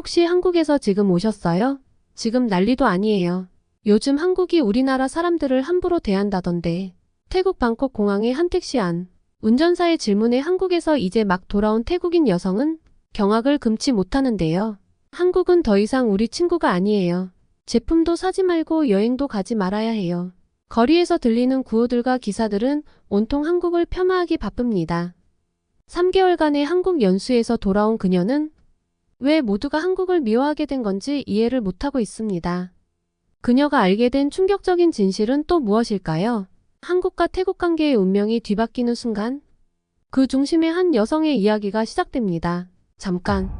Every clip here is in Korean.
혹시 한국에서 지금 오셨어요? 지금 난리도 아니에요. 요즘 한국이 우리나라 사람들을 함부로 대한다던데. 태국 방콕 공항의 한 택시 안. 운전사의 질문에 한국에서 이제 막 돌아온 태국인 여성은 경악을 금치 못하는데요. 한국은 더 이상 우리 친구가 아니에요. 제품도 사지 말고 여행도 가지 말아야 해요. 거리에서 들리는 구호들과 기사들은 온통 한국을 폄하하기 바쁩니다. 3개월간의 한국 연수에서 돌아온 그녀는 왜 모두가 한국을 미워하게 된 건지 이해를 못하고 있습니다. 그녀가 알게 된 충격적인 진실은 또 무엇일까요? 한국과 태국 관계의 운명이 뒤바뀌는 순간 그 중심에 한 여성의 이야기가 시작됩니다. 잠깐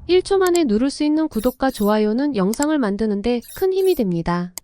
1초 만에 누를 수 있는 구독과 좋아요는 영상을 만드는데 큰 힘이 됩니다.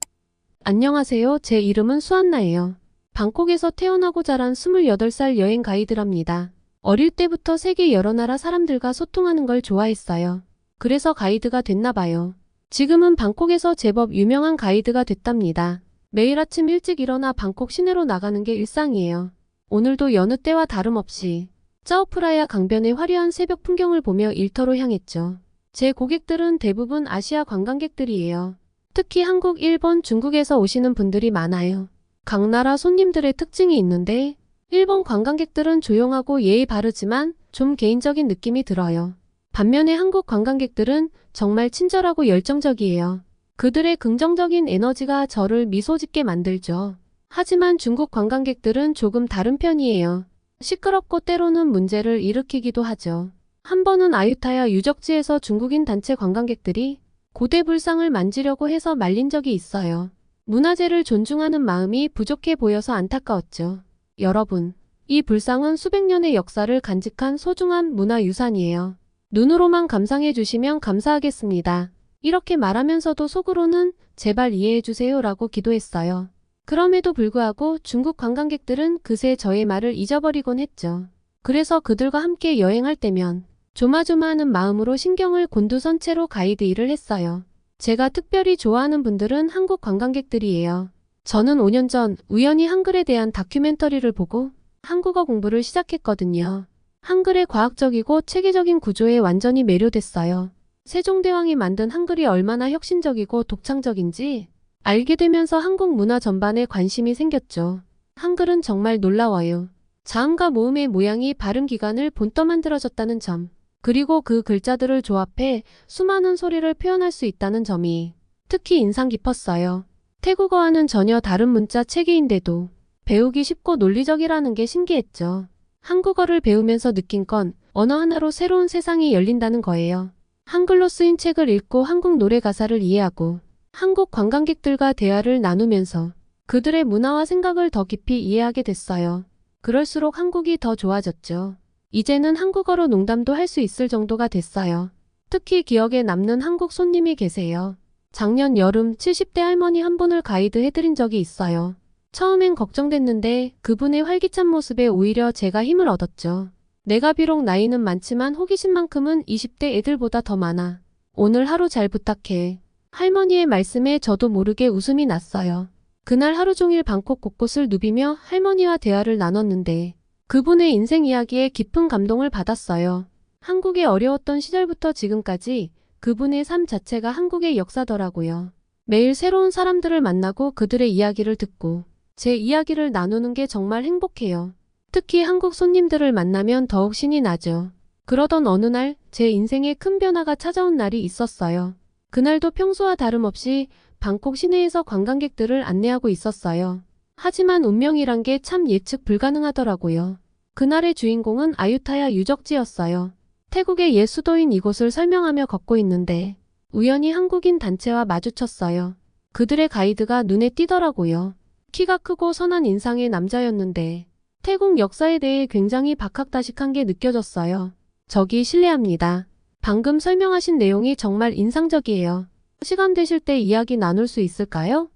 안녕하세요. 제 이름은 수안나예요. 방콕에서 태어나고 자란 28살 여행 가이드랍니다. 어릴 때부터 세계 여러 나라 사람들과 소통하는 걸 좋아했어요. 그래서 가이드가 됐나봐요. 지금은 방콕에서 제법 유명한 가이드가 됐답니다. 매일 아침 일찍 일어나 방콕 시내로 나가는 게 일상이에요. 오늘도 여느 때와 다름없이 짜오프라야 강변의 화려한 새벽 풍경을 보며 일터로 향했죠. 제 고객들은 대부분 아시아 관광객들이에요. 특히 한국, 일본, 중국에서 오시는 분들이 많아요. 각 나라 손님들의 특징이 있는데 일본 관광객들은 조용하고 예의 바르지만 좀 개인적인 느낌이 들어요. 반면에 한국 관광객들은 정말 친절하고 열정적이에요. 그들의 긍정적인 에너지가 저를 미소 짓게 만들죠. 하지만 중국 관광객들은 조금 다른 편이에요. 시끄럽고 때로는 문제를 일으키기도 하죠. 한 번은 아유타야 유적지에서 중국인 단체 관광객들이 고대 불상을 만지려고 해서 말린 적이 있어요. 문화재를 존중하는 마음이 부족해 보여서 안타까웠죠. 여러분, 이 불상은 수백 년의 역사를 간직한 소중한 문화유산이에요. 눈으로만 감상해 주시면 감사하겠습니다. 이렇게 말하면서도 속으로는 제발 이해해 주세요 라고 기도했어요. 그럼에도 불구하고 중국 관광객들은 그새 저의 말을 잊어버리곤 했죠. 그래서 그들과 함께 여행할 때면 조마조마하는 마음으로 신경을 곤두선 채로 가이드 일을 했어요. 제가 특별히 좋아하는 분들은 한국 관광객들이에요. 저는 5년 전 우연히 한글에 대한 다큐멘터리를 보고 한국어 공부를 시작했거든요. 한글의 과학적이고 체계적인 구조에 완전히 매료됐어요. 세종대왕이 만든 한글이 얼마나 혁신적이고 독창적인지 알게 되면서 한국 문화 전반에 관심이 생겼죠. 한글은 정말 놀라워요. 자음과 모음의 모양이 발음 기관을 본떠 만들어졌다는 점, 그리고 그 글자들을 조합해 수많은 소리를 표현할 수 있다는 점이 특히 인상 깊었어요. 태국어와는 전혀 다른 문자 체계인데도 배우기 쉽고 논리적이라는 게 신기했죠. 한국어를 배우면서 느낀 건 언어 하나로 새로운 세상이 열린다는 거예요. 한글로 쓰인 책을 읽고 한국 노래 가사를 이해하고 한국 관광객들과 대화를 나누면서 그들의 문화와 생각을 더 깊이 이해하게 됐어요. 그럴수록 한국이 더 좋아졌죠. 이제는 한국어로 농담도 할 수 있을 정도가 됐어요. 특히 기억에 남는 한국 손님이 계세요. 작년 여름 70대 할머니 한 분을 가이드 해드린 적이 있어요. 처음엔 걱정됐는데 그분의 활기찬 모습에 오히려 제가 힘을 얻었죠. 내가 비록 나이는 많지만 호기심만큼은 20대 애들보다 더 많아. 오늘 하루 잘 부탁해. 할머니의 말씀에 저도 모르게 웃음이 났어요. 그날 하루 종일 방콕 곳곳을 누비며 할머니와 대화를 나눴는데 그분의 인생 이야기에 깊은 감동을 받았어요. 한국의 어려웠던 시절부터 지금까지 그분의 삶 자체가 한국의 역사더라고요. 매일 새로운 사람들을 만나고 그들의 이야기를 듣고 제 이야기를 나누는 게 정말 행복해요. 특히 한국 손님들을 만나면 더욱 신이 나죠. 그러던 어느 날 제 인생에 큰 변화가 찾아온 날이 있었어요. 그날도 평소와 다름없이 방콕 시내에서 관광객들을 안내하고 있었어요. 하지만 운명이란 게 참 예측 불가능하더라고요. 그날의 주인공은 아유타야 유적지였어요. 태국의 옛 수도인 이곳을 설명하며 걷고 있는데 우연히 한국인 단체와 마주쳤어요. 그들의 가이드가 눈에 띄더라고요. 키가 크고 선한 인상의 남자였는데 태국 역사에 대해 굉장히 박학다식한 게 느껴졌어요. 저기 실례합니다. 방금 설명하신 내용이 정말 인상적이에요. 시간 되실 때 이야기 나눌 수 있을까요?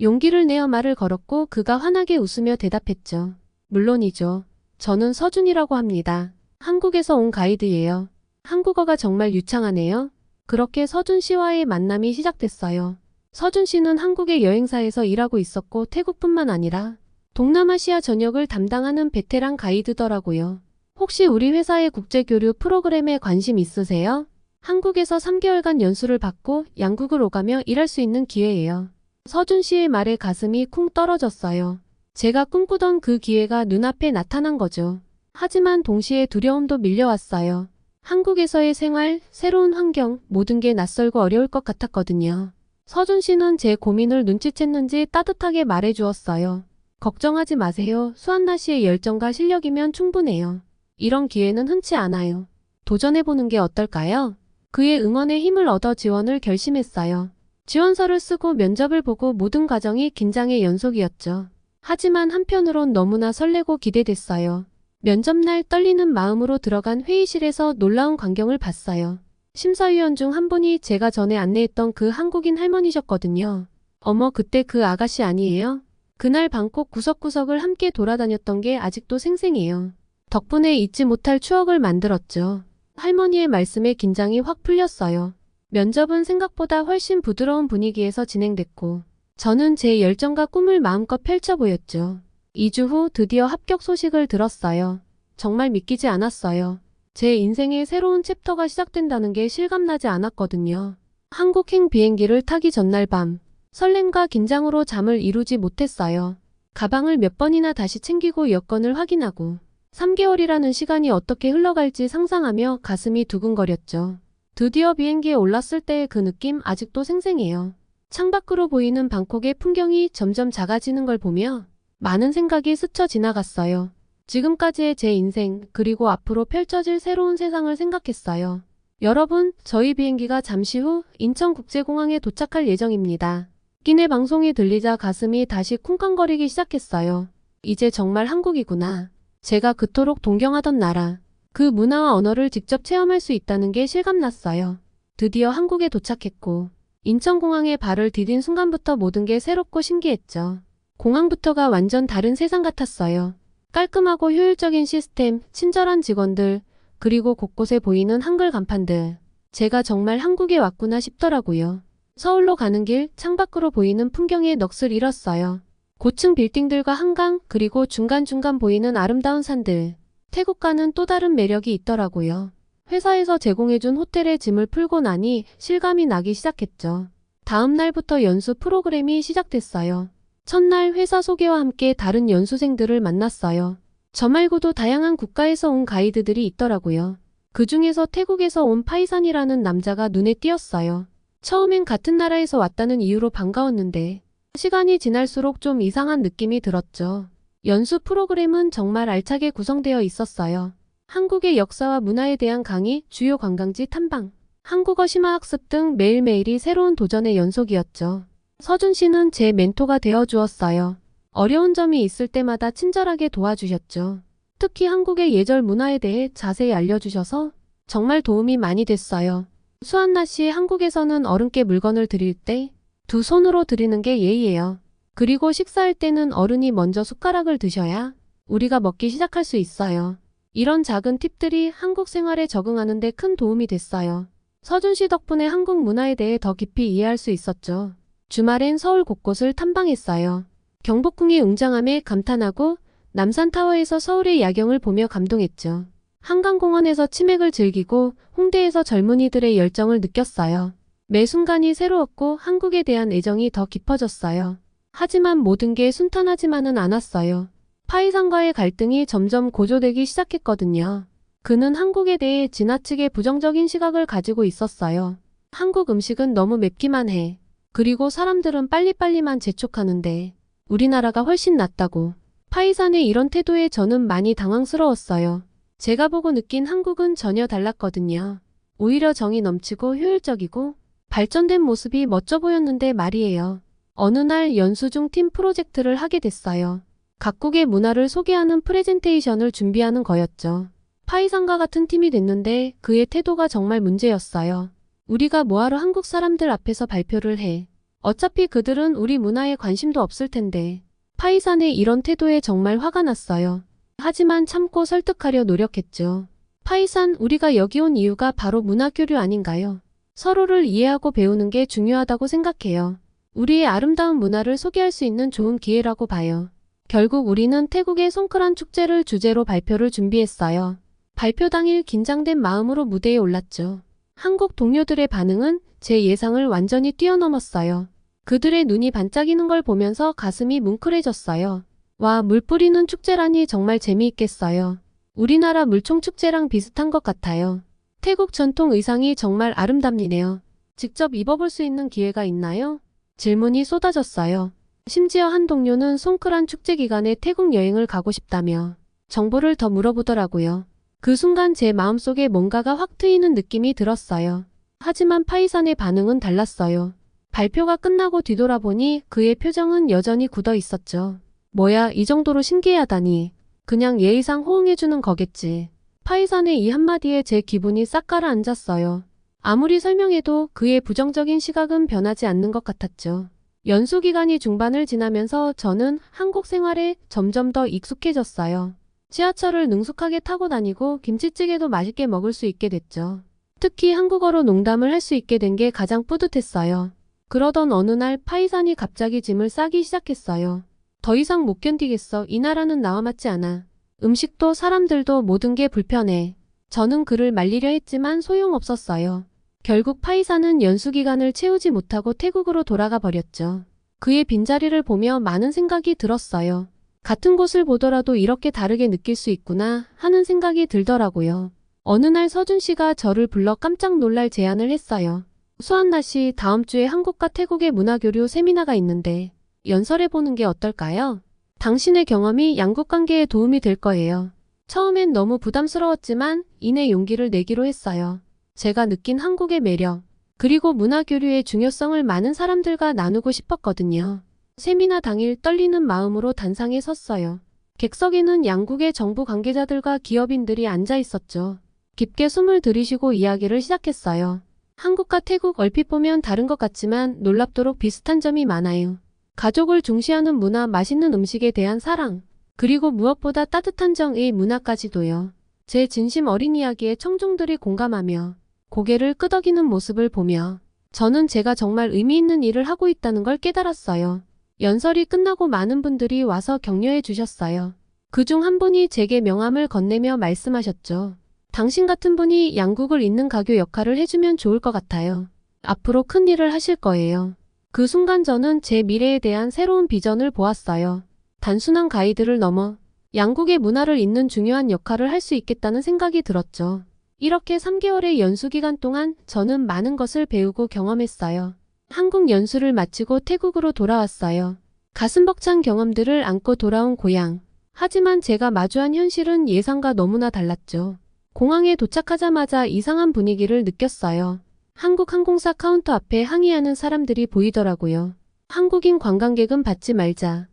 용기를 내어 말을 걸었고 그가 환하게 웃으며 대답했죠. 물론이죠. 저는 서준이라고 합니다. 한국에서 온 가이드예요. 한국어가 정말 유창하네요. 그렇게 서준 씨와의 만남이 시작됐어요. 서준 씨는 한국의 여행사에서 일하고 있었고 태국뿐만 아니라 동남아시아 전역을 담당하는 베테랑 가이드더라고요. 혹시 우리 회사의 국제교류 프로그램에 관심 있으세요? 한국에서 3개월간 연수를 받고 양국을 오가며 일할 수 있는 기회예요. 서준 씨의 말에 가슴이 쿵 떨어졌어요. 제가 꿈꾸던 그 기회가 눈앞에 나타난 거죠. 하지만 동시에 두려움도 밀려왔어요. 한국에서의 생활, 새로운 환경, 모든 게 낯설고 어려울 것 같았거든요. 서준 씨는 제 고민을 눈치챘는지 따뜻하게 말해주었어요. 걱정하지 마세요. 수한나 씨의 열정과 실력이면 충분해요. 이런 기회는 흔치 않아요. 도전해보는 게 어떨까요? 그의 응원에 힘을 얻어 지원을 결심했어요. 지원서를 쓰고 면접을 보고 모든 과정이 긴장의 연속이었죠. 하지만 한편으론 너무나 설레고 기대됐어요. 면접날 떨리는 마음으로 들어간 회의실에서 놀라운 광경을 봤어요. 심사위원 중 한 분이 제가 전에 안내했던 그 한국인 할머니셨거든요. 어머, 그때 그 아가씨 아니에요? 그날 방콕 구석구석을 함께 돌아다녔던 게 아직도 생생해요. 덕분에 잊지 못할 추억을 만들었죠. 할머니의 말씀에 긴장이 확 풀렸어요. 면접은 생각보다 훨씬 부드러운 분위기에서 진행됐고 저는 제 열정과 꿈을 마음껏 펼쳐 보였죠. 2주 후 드디어 합격 소식을 들었어요. 정말 믿기지 않았어요. 제 인생의 새로운 챕터가 시작된다는 게 실감나지 않았거든요. 한국행 비행기를 타기 전날 밤, 설렘과 긴장으로 잠을 이루지 못했어요. 가방을 몇 번이나 다시 챙기고 여권을 확인하고 3개월이라는 시간이 어떻게 흘러갈지 상상하며 가슴이 두근거렸죠. 드디어 비행기에 올랐을 때의 그 느낌 아직도 생생해요. 창밖으로 보이는 방콕의 풍경이 점점 작아지는 걸 보며 많은 생각이 스쳐 지나갔어요. 지금까지의 제 인생, 그리고 앞으로 펼쳐질 새로운 세상을 생각했어요. 여러분, 저희 비행기가 잠시 후 인천국제공항에 도착할 예정입니다. 끼네 방송이 들리자 가슴이 다시 쿵쾅거리기 시작했어요. 이제 정말 한국이구나. 제가 그토록 동경하던 나라. 그 문화와 언어를 직접 체험할 수 있다는 게 실감났어요. 드디어 한국에 도착했고 인천공항에 발을 디딘 순간부터 모든 게 새롭고 신기했죠. 공항부터가 완전 다른 세상 같았어요. 깔끔하고 효율적인 시스템, 친절한 직원들, 그리고 곳곳에 보이는 한글 간판들. 제가 정말 한국에 왔구나 싶더라고요. 서울로 가는 길, 창밖으로 보이는 풍경에 넋을 잃었어요. 고층 빌딩들과 한강, 그리고 중간중간 보이는 아름다운 산들. 태국과는 또 다른 매력이 있더라고요. 회사에서 제공해준 호텔에 짐을 풀고 나니 실감이 나기 시작했죠. 다음 날부터 연수 프로그램이 시작됐어요. 첫날 회사 소개와 함께 다른 연수생들을 만났어요. 저 말고도 다양한 국가에서 온 가이드들이 있더라고요. 그 중에서 태국에서 온 파이산이라는 남자가 눈에 띄었어요. 처음엔 같은 나라에서 왔다는 이유로 반가웠는데 시간이 지날수록 좀 이상한 느낌이 들었죠. 연수 프로그램은 정말 알차게 구성되어 있었어요. 한국의 역사와 문화에 대한 강의, 주요 관광지 탐방, 한국어 심화학습 등 매일매일이 새로운 도전의 연속이었죠. 서준 씨는 제 멘토가 되어 주었어요. 어려운 점이 있을 때마다 친절하게 도와주셨죠. 특히 한국의 예절 문화에 대해 자세히 알려주셔서 정말 도움이 많이 됐어요. 수한나 씨, 한국에서는 어른께 물건을 드릴 때 두 손으로 드리는 게 예의예요. 그리고 식사할 때는 어른이 먼저 숟가락을 드셔야 우리가 먹기 시작할 수 있어요. 이런 작은 팁들이 한국 생활에 적응하는 데 큰 도움이 됐어요. 서준 씨 덕분에 한국 문화에 대해 더 깊이 이해할 수 있었죠. 주말엔 서울 곳곳을 탐방했어요. 경복궁의 웅장함에 감탄하고 남산타워에서 서울의 야경을 보며 감동했죠. 한강공원에서 치맥을 즐기고 홍대에서 젊은이들의 열정을 느꼈어요. 매 순간이 새로웠고 한국에 대한 애정이 더 깊어졌어요. 하지만 모든 게 순탄하지만은 않았어요. 파이산과의 갈등이 점점 고조되기 시작했거든요. 그는 한국에 대해 지나치게 부정적인 시각을 가지고 있었어요. 한국 음식은 너무 맵기만 해. 그리고 사람들은 빨리빨리만 재촉하는데 우리나라가 훨씬 낫다고. 파이산의 이런 태도에 저는 많이 당황스러웠어요. 제가 보고 느낀 한국은 전혀 달랐거든요. 오히려 정이 넘치고 효율적이고 발전된 모습이 멋져 보였는데 말이에요. 어느 날 연수 중 팀 프로젝트를 하게 됐어요. 각국의 문화를 소개하는 프레젠테이션을 준비하는 거였죠. 파이산과 같은 팀이 됐는데 그의 태도가 정말 문제였어요. 우리가 뭐하러 한국 사람들 앞에서 발표를 해. 어차피 그들은 우리 문화에 관심도 없을 텐데. 파이산의 이런 태도에 정말 화가 났어요. 하지만 참고 설득하려 노력했죠. 파이산, 우리가 여기 온 이유가 바로 문화교류 아닌가요? 서로를 이해하고 배우는 게 중요하다고 생각해요. 우리의 아름다운 문화를 소개할 수 있는 좋은 기회라고 봐요. 결국 우리는 태국의 송크란 축제를 주제로 발표를 준비했어요. 발표 당일 긴장된 마음으로 무대에 올랐죠. 한국 동료들의 반응은 제 예상을 완전히 뛰어넘었어요. 그들의 눈이 반짝이는 걸 보면서 가슴이 뭉클해졌어요. 와, 물 뿌리는 축제라니 정말 재미있겠어요. 우리나라 물총축제랑 비슷한 것 같아요. 태국 전통 의상이 정말 아름답네요. 직접 입어볼 수 있는 기회가 있나요? 질문이 쏟아졌어요. 심지어 한 동료는 송크란 축제 기간에 태국 여행을 가고 싶다며 정보를 더 물어보더라고요. 그 순간 제 마음속에 뭔가가 확 트이는 느낌이 들었어요. 하지만 파이산의 반응은 달랐어요. 발표가 끝나고 뒤돌아보니 그의 표정은 여전히 굳어 있었죠. 뭐야, 이 정도로 신기해하다니. 그냥 예의상 호응해주는 거겠지. 파이산의 이 한마디에 제 기분이 싹 가라앉았어요. 아무리 설명해도 그의 부정적인 시각은 변하지 않는 것 같았죠. 연수 기간이 중반을 지나면서 저는 한국 생활에 점점 더 익숙해졌어요. 지하철을 능숙하게 타고 다니고 김치찌개도 맛있게 먹을 수 있게 됐죠. 특히 한국어로 농담을 할 수 있게 된 게 가장 뿌듯했어요. 그러던 어느 날 파이산이 갑자기 짐을 싸기 시작했어요. 더 이상 못 견디겠어. 이 나라는 나와 맞지 않아. 음식도 사람들도 모든 게 불편해. 저는 그를 말리려 했지만 소용없었어요. 결국 파이사는 연수기간을 채우지 못하고 태국으로 돌아가 버렸죠. 그의 빈자리를 보며 많은 생각이 들었어요. 같은 곳을 보더라도 이렇게 다르게 느낄 수 있구나 하는 생각이 들더라고요. 어느 날 서준 씨가 저를 불러 깜짝 놀랄 제안을 했어요. 수한나 씨, 다음 주에 한국과 태국의 문화교류 세미나가 있는데 연설해보는 게 어떨까요? 당신의 경험이 양국 관계에 도움이 될 거예요. 처음엔 너무 부담스러웠지만 이내 용기를 내기로 했어요. 제가 느낀 한국의 매력, 그리고 문화교류의 중요성을 많은 사람들과 나누고 싶었거든요. 세미나 당일 떨리는 마음으로 단상에 섰어요. 객석에는 양국의 정부 관계자들과 기업인들이 앉아 있었죠. 깊게 숨을 들이쉬고 이야기를 시작했어요. 한국과 태국 얼핏 보면 다른 것 같지만 놀랍도록 비슷한 점이 많아요. 가족을 중시하는 문화, 맛있는 음식에 대한 사랑, 그리고 무엇보다 따뜻한 정의 문화까지도요. 제 진심 어린 이야기에 청중들이 공감하며 고개를 끄덕이는 모습을 보며 저는 제가 정말 의미 있는 일을 하고 있다는 걸 깨달았어요. 연설이 끝나고 많은 분들이 와서 격려해 주셨어요. 그중 한 분이 제게 명함을 건네며 말씀하셨죠. 당신 같은 분이 양국을 잇는 가교 역할을 해주면 좋을 것 같아요. 앞으로 큰 일을 하실 거예요. 그 순간 저는 제 미래에 대한 새로운 비전을 보았어요. 단순한 가이드를 넘어 양국의 문화를 잇는 중요한 역할을 할 수 있겠다는 생각이 들었죠. 이렇게 3개월의 연수 기간 동안 저는 많은 것을 배우고 경험했어요. 한국 연수를 마치고 태국으로 돌아왔어요. 가슴 벅찬 경험들을 안고 돌아온 고향. 하지만 제가 마주한 현실은 예상과 너무나 달랐죠. 공항에 도착하자마자 이상한 분위기를 느꼈어요. 한국 항공사 카운터 앞에 항의하는 사람들이 보이더라고요. 한국인 관광객은 받지 말자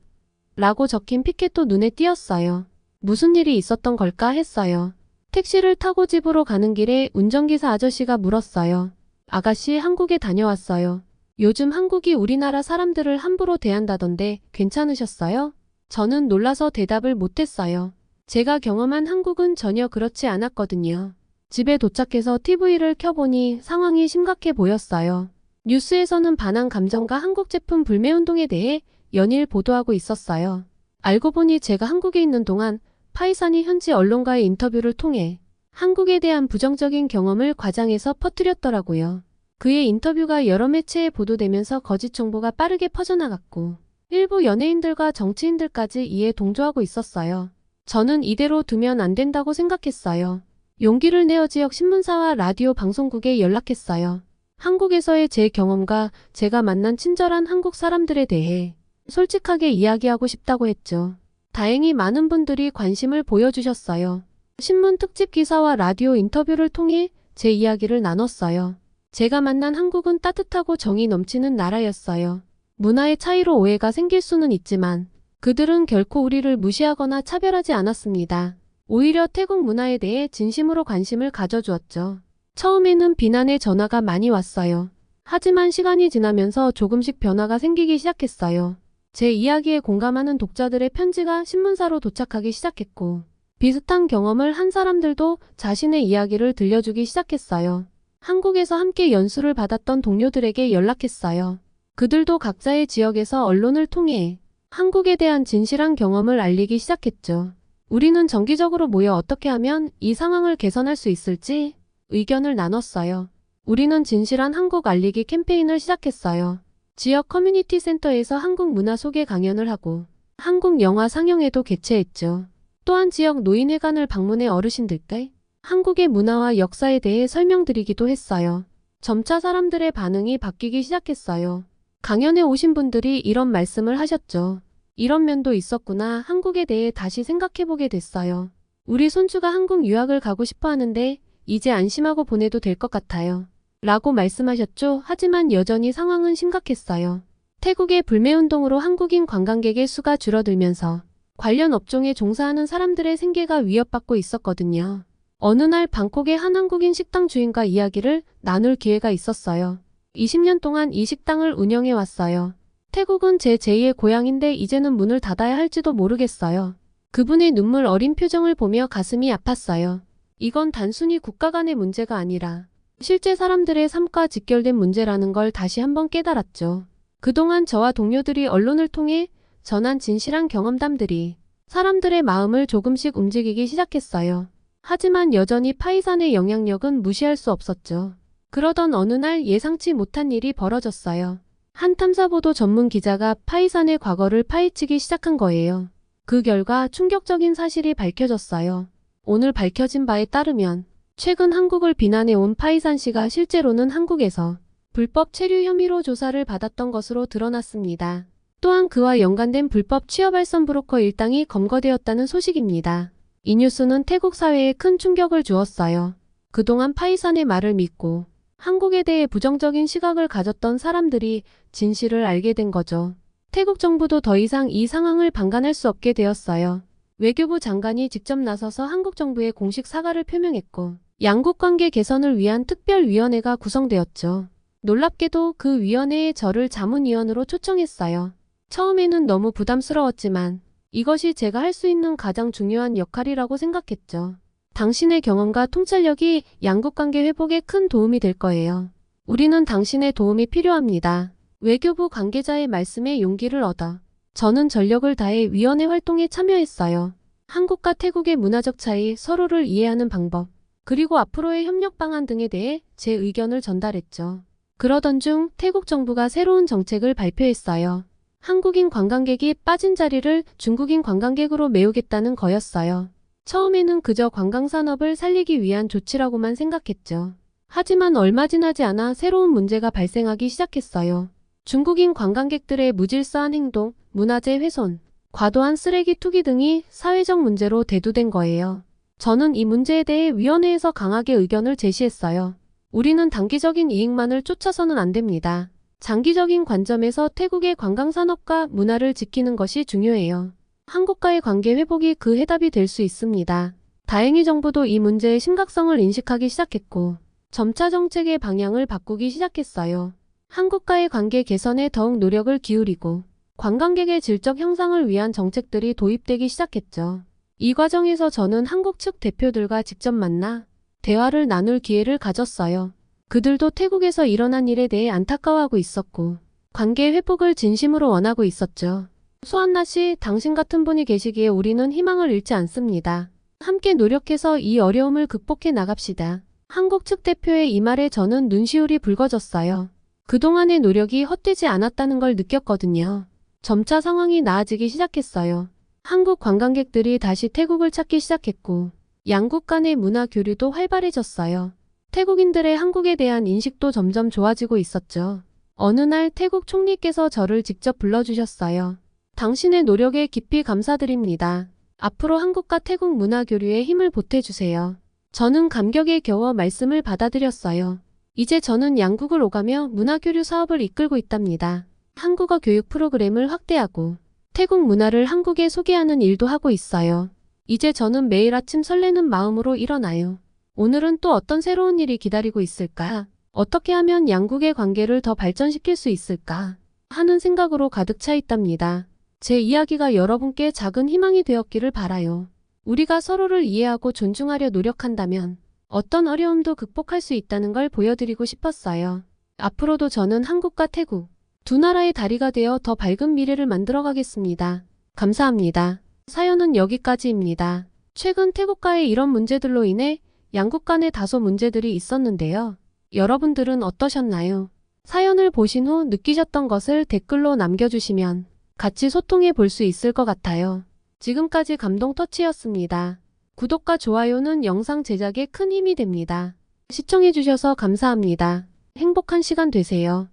라고 적힌 피켓도 눈에 띄었어요. 무슨 일이 있었던 걸까 했어요. 택시를 타고 집으로 가는 길에 운전기사 아저씨가 물었어요. 아가씨, 한국에 다녀왔어요. 요즘 한국이 우리나라 사람들을 함부로 대한다던데 괜찮으셨어요? 저는 놀라서 대답을 못했어요. 제가 경험한 한국은 전혀 그렇지 않았거든요. 집에 도착해서 TV를 켜보니 상황이 심각해 보였어요. 뉴스에서는 반한 감정과 한국 제품 불매운동에 대해 연일 보도하고 있었어요. 알고 보니 제가 한국에 있는 동안 파이산이 현지 언론과의 인터뷰를 통해 한국에 대한 부정적인 경험을 과장해서 퍼뜨렸더라고요. 그의 인터뷰가 여러 매체에 보도되면서 거짓 정보가 빠르게 퍼져나갔고 일부 연예인들과 정치인들까지 이에 동조하고 있었어요. 저는 이대로 두면 안 된다고 생각했어요. 용기를 내어 지역 신문사와 라디오 방송국에 연락했어요. 한국에서의 제 경험과 제가 만난 친절한 한국 사람들에 대해 솔직하게 이야기하고 싶다고 했죠. 다행히 많은 분들이 관심을 보여주셨어요. 신문 특집 기사와 라디오 인터뷰를 통해 제 이야기를 나눴어요. 제가 만난 한국은 따뜻하고 정이 넘치는 나라였어요. 문화의 차이로 오해가 생길 수는 있지만 그들은 결코 우리를 무시하거나 차별하지 않았습니다. 오히려 태국 문화에 대해 진심으로 관심을 가져주었죠. 처음에는 비난의 전화가 많이 왔어요. 하지만 시간이 지나면서 조금씩 변화가 생기기 시작했어요. 제 이야기에 공감하는 독자들의 편지가 신문사로 도착하기 시작했고 비슷한 경험을 한 사람들도 자신의 이야기를 들려주기 시작했어요. 한국에서 함께 연수를 받았던 동료들에게 연락했어요. 그들도 각자의 지역에서 언론을 통해 한국에 대한 진실한 경험을 알리기 시작했죠. 우리는 정기적으로 모여 어떻게 하면 이 상황을 개선할 수 있을지 의견을 나눴어요. 우리는 진실한 한국 알리기 캠페인을 시작했어요. 지역 커뮤니티 센터에서 한국 문화 소개 강연을 하고 한국 영화 상영회도 개최했죠. 또한 지역 노인회관을 방문해 어르신들께 한국의 문화와 역사에 대해 설명드리기도 했어요. 점차 사람들의 반응이 바뀌기 시작했어요. 강연에 오신 분들이 이런 말씀을 하셨죠. 이런 면도 있었구나. 한국에 대해 다시 생각해보게 됐어요. 우리 손주가 한국 유학을 가고 싶어 하는데 이제 안심하고 보내도 될 것 같아요. 라고 말씀하셨죠. 하지만 여전히 상황은 심각했어요. 태국의 불매운동으로 한국인 관광객의 수가 줄어들면서 관련 업종에 종사하는 사람들의 생계가 위협받고 있었거든요. 어느 날 방콕의 한 한국인 식당 주인과 이야기를 나눌 기회가 있었어요. 20년 동안 이 식당을 운영해 왔어요. 태국은 제 제2의 고향인데 이제는 문을 닫아야 할지도 모르겠어요. 그분의 눈물 어린 표정을 보며 가슴이 아팠어요. 이건 단순히 국가 간의 문제가 아니라 실제 사람들의 삶과 직결된 문제라는 걸 다시 한번 깨달았죠. 그동안 저와 동료들이 언론을 통해 전한 진실한 경험담들이 사람들의 마음을 조금씩 움직이기 시작했어요. 하지만 여전히 파이산의 영향력은 무시할 수 없었죠. 그러던 어느 날 예상치 못한 일이 벌어졌어요. 한 탐사보도 전문 기자가 파이산의 과거를 파헤치기 시작한 거예요. 그 결과 충격적인 사실이 밝혀졌어요. 오늘 밝혀진 바에 따르면 최근 한국을 비난해온 파이산 씨가 실제로는 한국에서 불법 체류 혐의로 조사를 받았던 것으로 드러났습니다. 또한 그와 연관된 불법 취업알선 브로커 일당이 검거되었다는 소식입니다. 이 뉴스는 태국 사회에 큰 충격을 주었어요. 그동안 파이산의 말을 믿고 한국에 대해 부정적인 시각을 가졌던 사람들이 진실을 알게 된 거죠. 태국 정부도 더 이상 이 상황을 방관할 수 없게 되었어요. 외교부 장관이 직접 나서서 한국 정부에 공식 사과를 표명했고 양국 관계 개선을 위한 특별위원회가 구성되었죠. 놀랍게도 그 위원회에 저를 자문위원으로 초청했어요. 처음에는 너무 부담스러웠지만 이것이 제가 할 수 있는 가장 중요한 역할이라고 생각했죠. 당신의 경험과 통찰력이 양국관계 회복에 큰 도움이 될 거예요. 우리는 당신의 도움이 필요합니다. 외교부 관계자의 말씀에 용기를 얻어 저는 전력을 다해 위원회 활동에 참여했어요. 한국과 태국의 문화적 차이, 서로를 이해하는 방법, 그리고 앞으로의 협력 방안 등에 대해 제 의견을 전달했죠. 그러던 중 태국 정부가 새로운 정책을 발표했어요. 한국인 관광객이 빠진 자리를 중국인 관광객으로 메우겠다는 거였어요. 처음에는 그저 관광산업을 살리기 위한 조치라고만 생각했죠. 하지만 얼마 지나지 않아 새로운 문제가 발생하기 시작했어요. 중국인 관광객들의 무질서한 행동, 문화재 훼손, 과도한 쓰레기 투기 등이 사회적 문제로 대두된 거예요. 저는 이 문제에 대해 위원회에서 강하게 의견을 제시했어요. 우리는 단기적인 이익만을 쫓아서는 안 됩니다. 장기적인 관점에서 태국의 관광산업과 문화를 지키는 것이 중요해요. 한국과의 관계 회복이 그 해답이 될 수 있습니다. 다행히 정부도 이 문제의 심각성을 인식하기 시작했고 점차 정책의 방향을 바꾸기 시작했어요. 한국과의 관계 개선에 더욱 노력을 기울이고 관광객의 질적 향상을 위한 정책들이 도입되기 시작했죠. 이 과정에서 저는 한국 측 대표들과 직접 만나 대화를 나눌 기회를 가졌어요. 그들도 태국에서 일어난 일에 대해 안타까워하고 있었고 관계 회복을 진심으로 원하고 있었죠. 소한나 씨, 당신 같은 분이 계시기에 우리는 희망을 잃지 않습니다. 함께 노력해서 이 어려움을 극복해 나갑시다. 한국 측 대표의 이 말에 저는 눈시울이 붉어졌어요. 그동안의 노력이 헛되지 않았다는 걸 느꼈거든요. 점차 상황이 나아지기 시작했어요. 한국 관광객들이 다시 태국을 찾기 시작했고 양국 간의 문화 교류도 활발해졌어요. 태국인들의 한국에 대한 인식도 점점 좋아지고 있었죠. 어느 날 태국 총리께서 저를 직접 불러주셨어요. 당신의 노력에 깊이 감사드립니다. 앞으로 한국과 태국 문화 교류에 힘을 보태주세요. 저는 감격에 겨워 말씀을 받아들였어요. 이제 저는 양국을 오가며 문화 교류 사업을 이끌고 있답니다. 한국어 교육 프로그램을 확대하고 태국 문화를 한국에 소개하는 일도 하고 있어요. 이제 저는 매일 아침 설레는 마음으로 일어나요. 오늘은 또 어떤 새로운 일이 기다리고 있을까? 어떻게 하면 양국의 관계를 더 발전시킬 수 있을까? 하는 생각으로 가득 차 있답니다. 제 이야기가 여러분께 작은 희망이 되었기를 바라요. 우리가 서로를 이해하고 존중하려 노력한다면 어떤 어려움도 극복할 수 있다는 걸 보여드리고 싶었어요. 앞으로도 저는 한국과 태국, 두 나라의 다리가 되어 더 밝은 미래를 만들어가겠습니다. 감사합니다. 사연은 여기까지입니다. 최근 태국과의 이런 문제들로 인해 양국 간에 다소 문제들이 있었는데요. 여러분들은 어떠셨나요? 사연을 보신 후 느끼셨던 것을 댓글로 남겨주시면 같이 소통해 볼 수 있을 것 같아요. 지금까지 감동터치였습니다. 구독과 좋아요는 영상 제작에 큰 힘이 됩니다. 시청해주셔서 감사합니다. 행복한 시간 되세요.